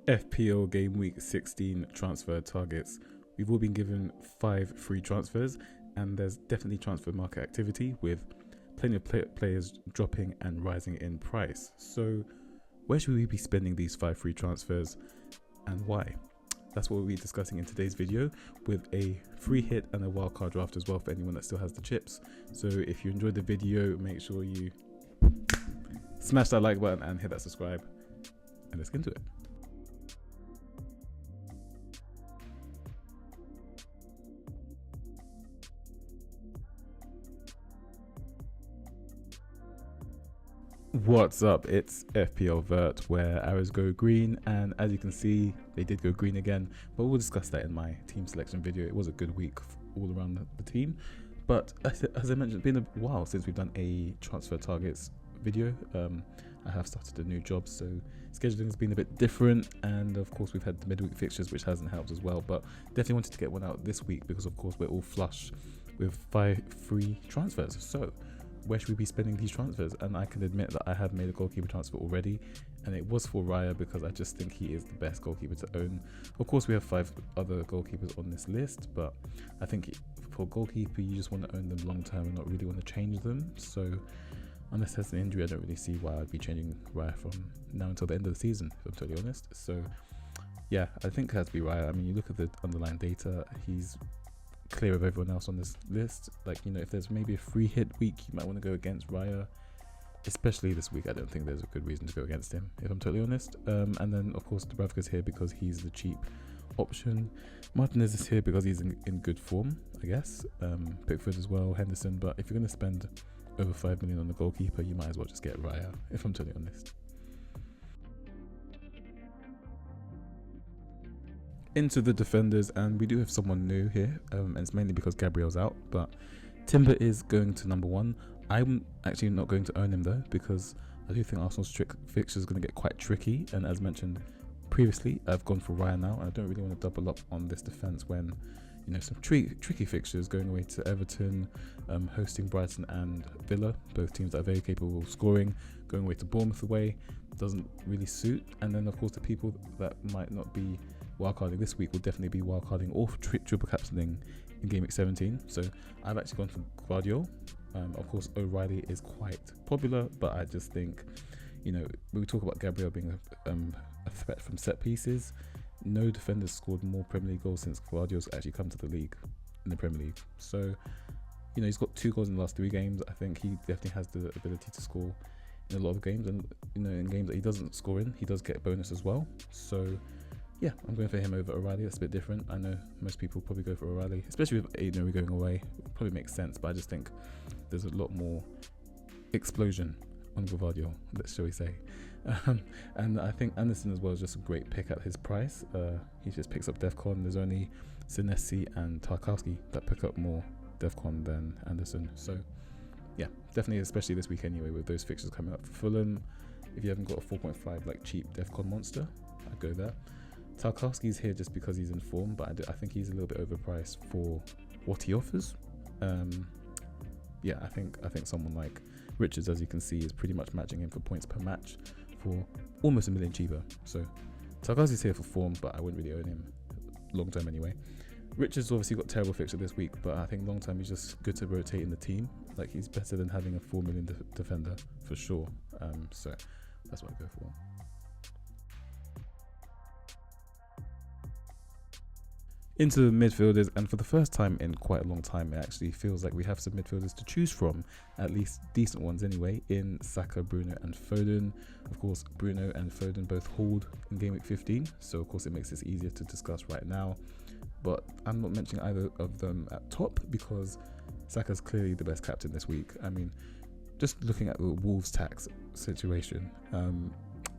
FPL game week 16 transfer targets. We've all been given 5 free transfers, and there's definitely transfer market activity with plenty of players dropping and rising in price. So where should we be spending these 5 free transfers and why? That's what we'll be discussing in today's video, with a free hit and a wildcard draft as well for anyone that still has the chips. So if you enjoyed the video, make sure you smash that like button and hit that subscribe, and let's get into it. What's up, it's FPL Vert, where arrows go green, and as you can see they did go green again, but we'll discuss that in my team selection video. It was a good week all around the team, but as I mentioned, it's been a while since we've done a transfer targets video. I have started a new job, so scheduling has been a bit different, and of course we've had the midweek fixtures, which hasn't helped as well, but definitely wanted to get one out this week because of course we're all flush with 5 free transfers. So where should we be spending these transfers? And I can admit that I have made a goalkeeper transfer already, and it was for Raya because I just think he is the best goalkeeper to own. Of course we have 5 other goalkeepers on this list, but I think for goalkeeper you just want to own them long term and not really want to change them. So unless there's an injury, I don't really see why I'd be changing Raya from now until the end of the season, if I'm totally honest. So yeah, I think it has to be Raya. I mean, you look at the underlying data, he's clear of everyone else on this list. Like, you know, if there's maybe a free hit week, you might want to go against Raya, especially this week. I don't think there's a good reason to go against him, if I'm totally honest. And then of course Dubravka's here because he's the cheap option. Martinez is here because he's in good form, I guess. Pickford as well, Henderson. But if you're going to spend over 5 million on the goalkeeper, you might as well just get Raya, if I'm totally honest. Into the defenders, and we do have someone new here, and it's mainly because Gabriel's out, but Timber is going to number 1. I'm actually not going to own him though, because I do think Arsenal's fixture is going to get quite tricky, and as mentioned previously, I've gone for Ryan now, and I don't really want to double up on this defense when, you know, some tricky fixtures, going away to Everton, hosting Brighton and Villa, both teams that are very capable of scoring, going away to Bournemouth away doesn't really suit. And then of course the people that might not be wildcarding this week will definitely be wildcarding or triple captaining in game week 17. So I've actually gone for gvardiol. Of course O'Reilly is quite popular, but I just think, you know, when we talk about Gabriel being a threat from set pieces, no defenders scored more Premier League goals since Gvardiol's actually come to the league in the Premier League. So, you know, he's got 2 goals in the last 3 games. I think he definitely has the ability to score in a lot of games, and you know, in games that he doesn't score in, he does get a bonus as well. So yeah, I'm going for him over O'Reilly. That's a bit different. I know most people probably go for O'Reilly, especially with Aiden going away. It probably makes sense, but I just think there's a lot more explosion on Gvardiol, shall we say. And I think Anderson as well is just a great pick at his price. He just picks up DEFCON. There's only Senesi and Tarkowski that pick up more DEFCON than Anderson. So yeah, definitely, especially this week anyway, with those fixtures coming up for Fulham. If you haven't got a 4.5 like cheap DEFCON monster, I'd go there. Tarkowski's here just because he's in form, but I think he's a little bit overpriced for what he offers. Yeah, I think someone like Richards, as you can see, is pretty much matching him for points per match for almost $1 million cheaper. So Tarkowski's here for form, but I wouldn't really own him long term anyway. Richards obviously got terrible fixture this week, but I think long term he's just good to rotate in the team. Like, he's better than having a 4 million defender for sure. So that's what I go for. Into the midfielders, and for the first time in quite a long time, it actually feels like we have some midfielders to choose from, at least decent ones anyway, in Saka, Bruno and Foden. Of course, Bruno and Foden both hold in game week 15, so of course it makes this easier to discuss right now. But I'm not mentioning either of them at top because Saka's clearly the best captain this week. I mean, just looking at the Wolves tax situation,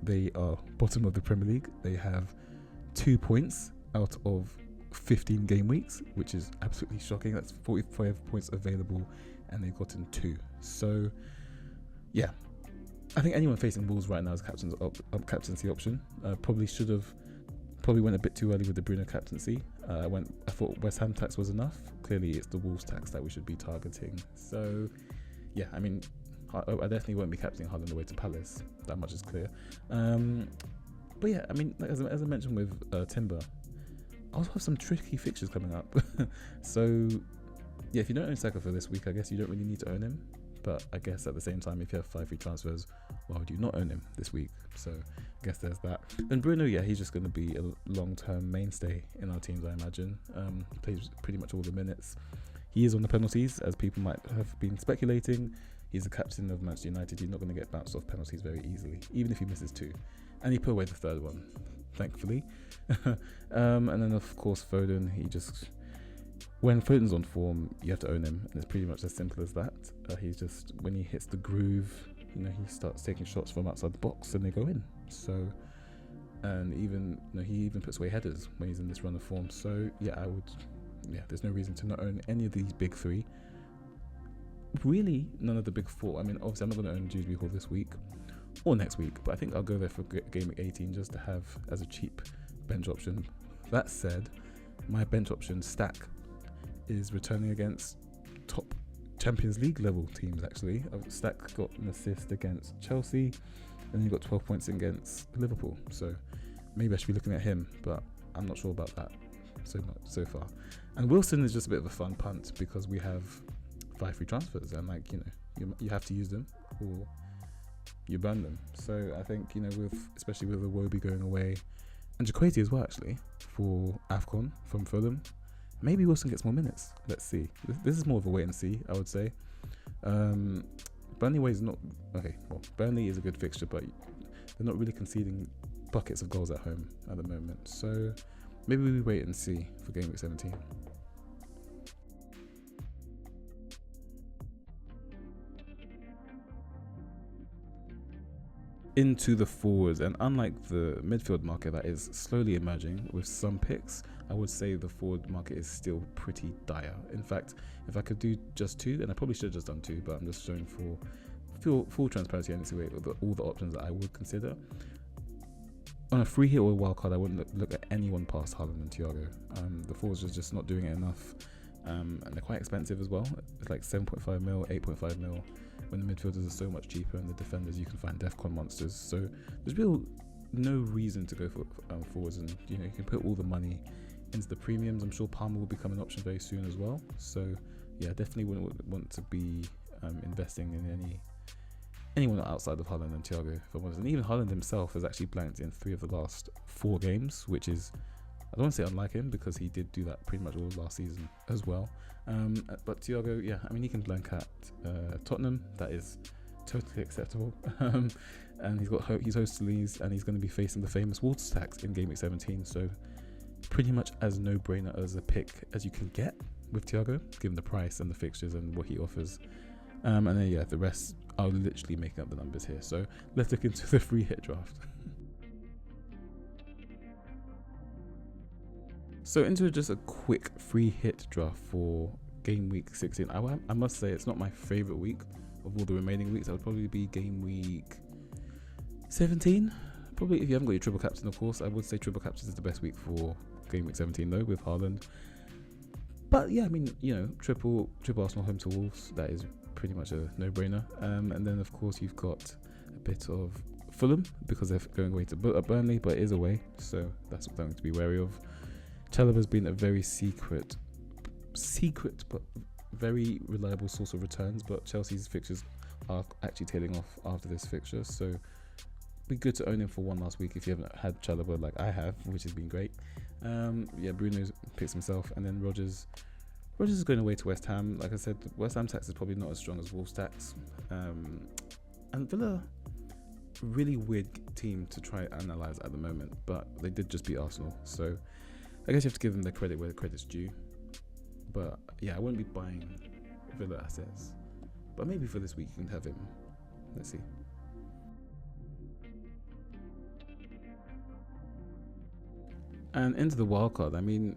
they are bottom of the Premier League. They have 2 points out of 15 game weeks, which is absolutely shocking. That's 45 points available, and they've gotten 2. So yeah, I think anyone facing Wolves right now is captaincy option. Probably went a bit too early with the Bruno captaincy. I thought West Ham tax was enough. Clearly it's the Wolves tax that we should be targeting. So yeah, I mean, I definitely won't be captaining Haaland away to Palace. That much is clear. But yeah, I mean, like, as I mentioned with Timber, I also have some tricky fixtures coming up. So yeah, if you don't own Saka for this week, I guess you don't really need to own him. But I guess at the same time, if you have 5 free transfers, why would you not own him this week? So I guess there's that. Then Bruno, yeah, he's just going to be a long-term mainstay in our teams, I imagine. Plays pretty much all the minutes. He is on the penalties, as people might have been speculating. He's the captain of Manchester United. He's not going to get bounced off penalties very easily, even if he misses 2. And he put away the 3rd one, thankfully. And then, of course, Foden, when Foden's on form, you have to own him, and it's pretty much as simple as that. He's just, when he hits the groove, he starts taking shots from outside the box and they go in. So, and even, he even puts away headers when he's in this run of form. So yeah, there's no reason to not own any of these big 3. Really, none of the big 4. I mean, obviously, I'm not going to own Dewsbury Hall this week or next week, but I think I'll go there for game week 18 just to have as a cheap bench option. That said, my bench option stack is returning against top Champions League level teams. Actually, Stack got an assist against Chelsea, and then he got 12 points against Liverpool. So maybe I should be looking at him, but I'm not sure about that so far. And Wilson is just a bit of a fun punt because we have 5 free transfers, and you have to use them or you burn them. So I think especially with Iwobi going away and Jaquaiti as well, actually for AFCON from Fulham. Maybe Wilson gets more minutes. Let's see. This is more of a wait and see, I would say. Burnley away is not okay. Well, Burnley is a good fixture, but they're not really conceding buckets of goals at home at the moment. So maybe we wait and see for game week 17. Into the forwards, and unlike the midfield market that is slowly emerging with some picks, I would say the forward market is still pretty dire. In fact, if I could do just 2, and I probably should have just done 2, but I'm just showing for full transparency and all the options that I would consider. On a free hit or a wildcard, I wouldn't look at anyone past Haaland and Thiago. The forwards are just not doing it enough, and they're quite expensive as well. It's like 7.5 mil, 8.5 mil. When the midfielders are so much cheaper and the defenders you can find DEFCON monsters. So there's no reason to go for forwards, and you can put all the money into the premiums. I'm sure Palmer will become an option very soon as well. So yeah, definitely wouldn't want to be investing in anyone outside of Haaland and Thiago, if I'm honest. And even Haaland himself has actually blanked in 3 of the last 4 games, which is, I don't want to say unlike him because he did do that pretty much all last season as well. But Thiago, yeah, I mean, he can blank at Tottenham. That is totally acceptable. And he's host to Leeds, and he's going to be facing the famous Wolves tax in game week 17. So pretty much as no-brainer as a pick as you can get with Thiago, given the price and the fixtures and what he offers. And then yeah, the rest are literally making up the numbers here. So let's look into the free hit draft. So into just a quick free hit draft for game week 16. I must say it's not my favorite week of all the remaining weeks. That would probably be game week 17. Probably if you haven't got your triple captain, of course. I would say triple captain is the best week for game week 17 though, with Haaland. But yeah, I mean, triple Arsenal home to Wolves, that is pretty much a no-brainer. And then of course you've got a bit of Fulham because they're going away to Burnley, but it is away, so that's something to be wary of. Chalobah's been a very secret but very reliable source of returns, but Chelsea's fixtures are actually tailing off after this fixture, so be good to own him for one last week if you haven't had Chalobah like I have, which has been great. Yeah, Bruno picks himself, and then Rodgers is going away to West Ham. Like I said, West Ham tax is probably not as strong as Wolves tax, and Villa, really weird team to try and analyse at the moment, but they did just beat Arsenal, so I guess you have to give them the credit where the credit's due. But yeah, I won't be buying Villa assets. But maybe for this week you can have him. Let's see. And into the wildcard. I mean,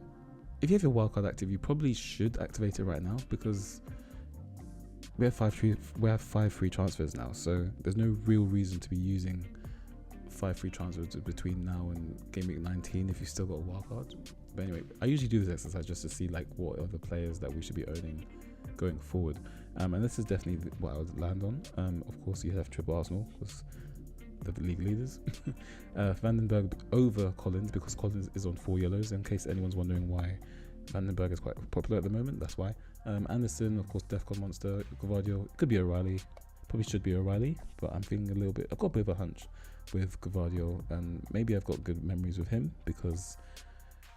if you have your wildcard active, you probably should activate it right now because we have 5 free transfers now. So there's no real reason to be using 5 free transfers between now and game week 19 if you've still got a wildcard. But anyway, I usually do this exercise just to see like what are the players that we should be owning going forward, and this is definitely what I would land on. Of course you have triple Arsenal because the league leaders. Vandenberg over Collins, because Collins is on 4 yellows, in case anyone's wondering why Vandenberg is quite popular at the moment, that's why. Anderson, of course, Defcon Monster, gvardiol, could be O'Reilly, probably should be O'Reilly, but I'm feeling a little bit, I've got a bit of a hunch with gvardiol, and maybe I've got good memories with him, because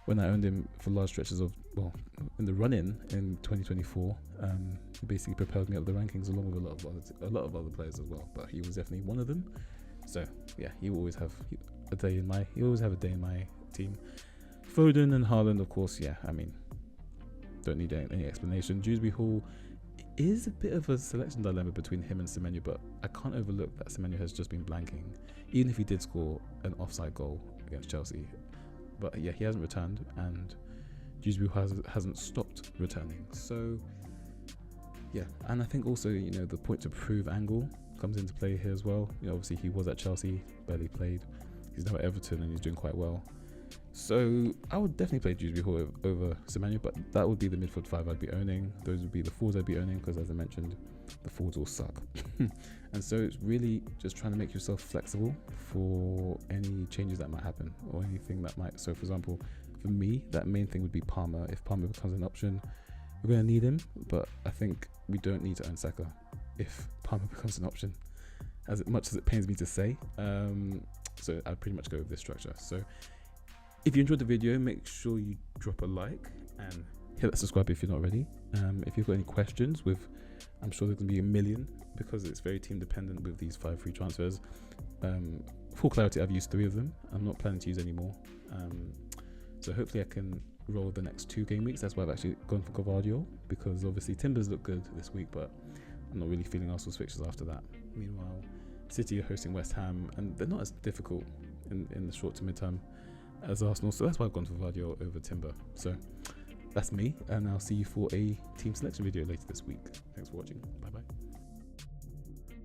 when I owned him for large stretches of, well, in the run-in in 2024, he basically propelled me up the rankings along with a lot of other players as well, but he was definitely one of them. So yeah, he will always have a day in my team. Foden and Haaland, of course, yeah, I mean, don't need any explanation. Dewsbury Hall is a bit of a selection dilemma between him and Semenyo, but I can't overlook that Semenyo has just been blanking, even if he did score an offside goal against Chelsea. But yeah, he hasn't returned, and Dewsbury hasn't stopped returning. So yeah, and I think also, you know, the point to prove angle comes into play here as well. You know, obviously he was at Chelsea, barely played. He's now at Everton and he's doing quite well. So I would definitely play Dewsbury Hall over Semenyo, but that would be the midfield 5 I'd be owning. Those would be the forwards I'd be owning, because as I mentioned, the forwards all suck. And so it's really just trying to make yourself flexible for any changes that might happen, or anything that might. So for example, for me, that main thing would be Palmer. If Palmer becomes an option, we're going to need him, but I think we don't need to own Saka if Palmer becomes an option, as much as it pains me to say. So I'd pretty much go with this structure. So if you enjoyed the video, make sure you drop a like and hit that subscribe if you're not already. If you've got any questions, I'm sure there's going to be a million, because it's very team dependent with these 5 free transfers. For clarity, I've used 3 of them. I'm not planning to use any more. So hopefully I can roll the next 2 game weeks. That's why I've actually gone for gvardiol, because obviously Timbers look good this week, but I'm not really feeling Arsenal's fixtures after that. Meanwhile, City are hosting West Ham, and they're not as difficult in the short to mid-term as Arsenal, so that's why I've gone for gvardiol over Timber. So that's me, and I'll see you for a team selection video later this week. Thanks for watching. Bye bye.